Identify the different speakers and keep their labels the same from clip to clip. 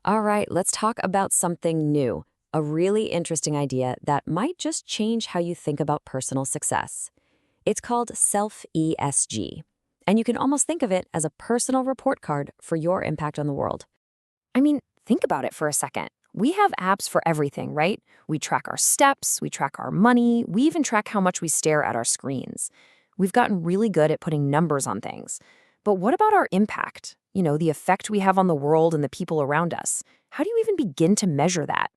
Speaker 1: All right, let's talk about something new, a really interesting idea that might just change how you think about personal success. It's called self-ESG, and you can almost think of it as a personal report card for your impact on the world.
Speaker 2: I mean, think about it for a second. We have apps for everything, right? We track our steps, we track our money, we even track how much we stare at our screens. We've gotten really good at putting numbers on things. But what about our impact? The effect we have on the world and the people around us. How do you even begin to measure that?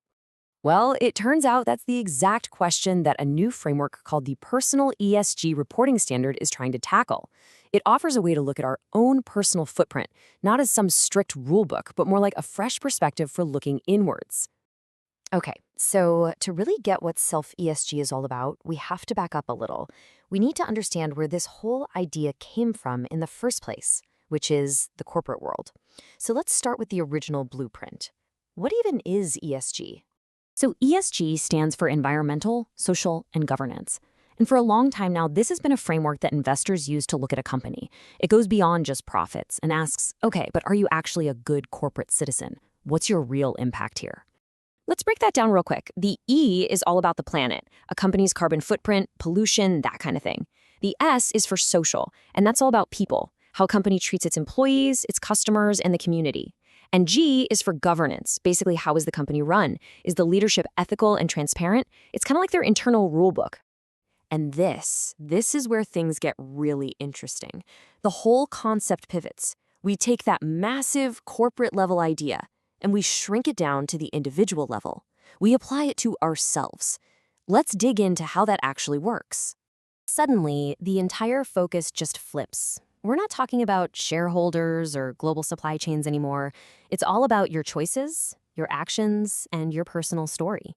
Speaker 1: Well, it turns out that's the exact question that a new framework called the Personal ESG Reporting Standard is trying to tackle. It offers a way to look at our own personal footprint, not as some strict rule book, but more like a fresh perspective for looking inwards.
Speaker 2: Okay, so to really get what self ESG is all about, we have to back up a little. We need to understand where this whole idea came from in the first place, which is the corporate world. So let's start with the original blueprint. What even is ESG?
Speaker 1: So ESG stands for environmental, social, and governance. And for a long time now, this has been a framework that investors use to look at a company. It goes beyond just profits and asks, okay, but are you actually a good corporate citizen? What's your real impact here?
Speaker 2: Let's break that down real quick. The E is all about the planet, a company's carbon footprint, pollution, that kind of thing. The S is for social, and that's all about people, how a company treats its employees, its customers, and the community. And G is for governance, basically how is the company run? Is the leadership ethical and transparent? It's kind of like their internal rule book. And this is where things get really interesting. The whole concept pivots. We take that massive corporate level idea and we shrink it down to the individual level. We apply it to ourselves. Let's dig into how that actually works. Suddenly, the entire focus just flips. We're not talking about shareholders or global supply chains anymore. It's all about your choices, your actions, and your personal story.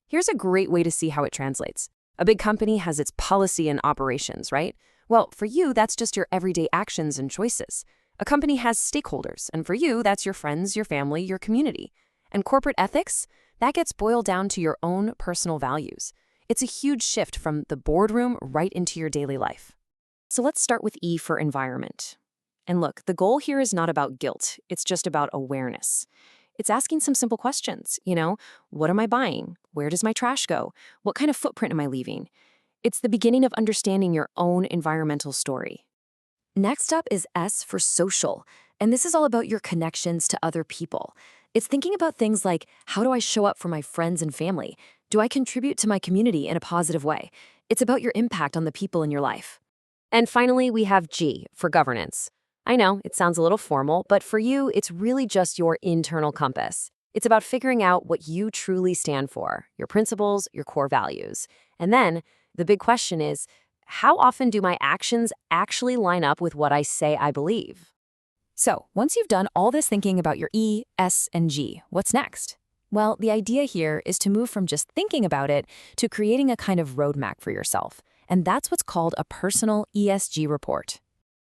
Speaker 1: Here's a great way to see how it translates. A big company has its policy and operations, right? Well, for you, that's just your everyday actions and choices. A company has stakeholders, and for you, that's your friends, your family, your community. And corporate ethics, that gets boiled down to your own personal values. It's a huge shift from the boardroom right into your daily life. So let's start with E for environment. And look, the goal here is not about guilt. It's just about awareness. It's asking some simple questions, what am I buying? Where does my trash go? What kind of footprint am I leaving? It's the beginning of understanding your own environmental story. Next up is S for social, and this is all about your connections to other people. It's thinking about things like, how do I show up for my friends and family? Do I contribute to my community in a positive way? It's about your impact on the people in your life. And finally, we have G for governance. I know, it sounds a little formal, but for you, it's really just your internal compass. It's about figuring out what you truly stand for, your principles, your core values. And then, the big question is, how often do my actions actually line up with what I say I believe? So, once you've done all this thinking about your E, S, and G, what's next? Well, the idea here is to move from just thinking about it to creating a kind of roadmap for yourself. And that's what's called a personal ESG report.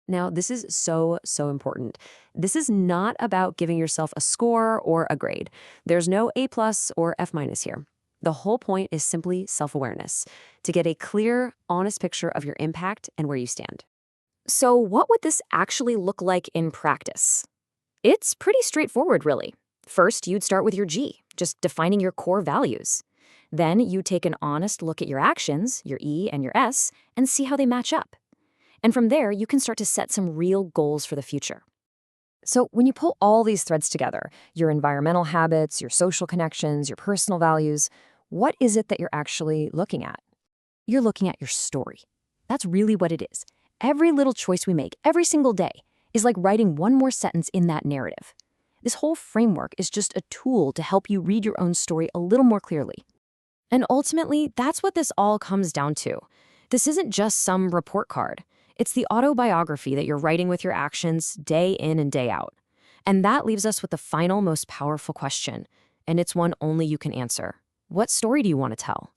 Speaker 1: Now, this is so important. This is not about giving yourself a score or a grade. There's no A+ or F- here. The whole point is simply self-awareness, to get a clear, honest picture of your impact and where you stand. So what would this actually look like in practice? It's pretty straightforward, really. First, you'd start with your G, just defining your core values. Then you'd take an honest look at your actions, your E and your S, and see how they match up. And from there, you can start to set some real goals for the future. So when you pull all these threads together, your environmental habits, your social connections, your personal values, what is it that you're actually looking at? You're looking at your story. That's really what it is. Every little choice we make every single day is like writing one more sentence in that narrative. This whole framework is just a tool to help you read your own story a little more clearly. And ultimately, that's what this all comes down to. This isn't just some report card. It's the autobiography that you're writing with your actions day in and day out. And that leaves us with the final, most powerful question, and it's one only you can answer. What story do you want to tell?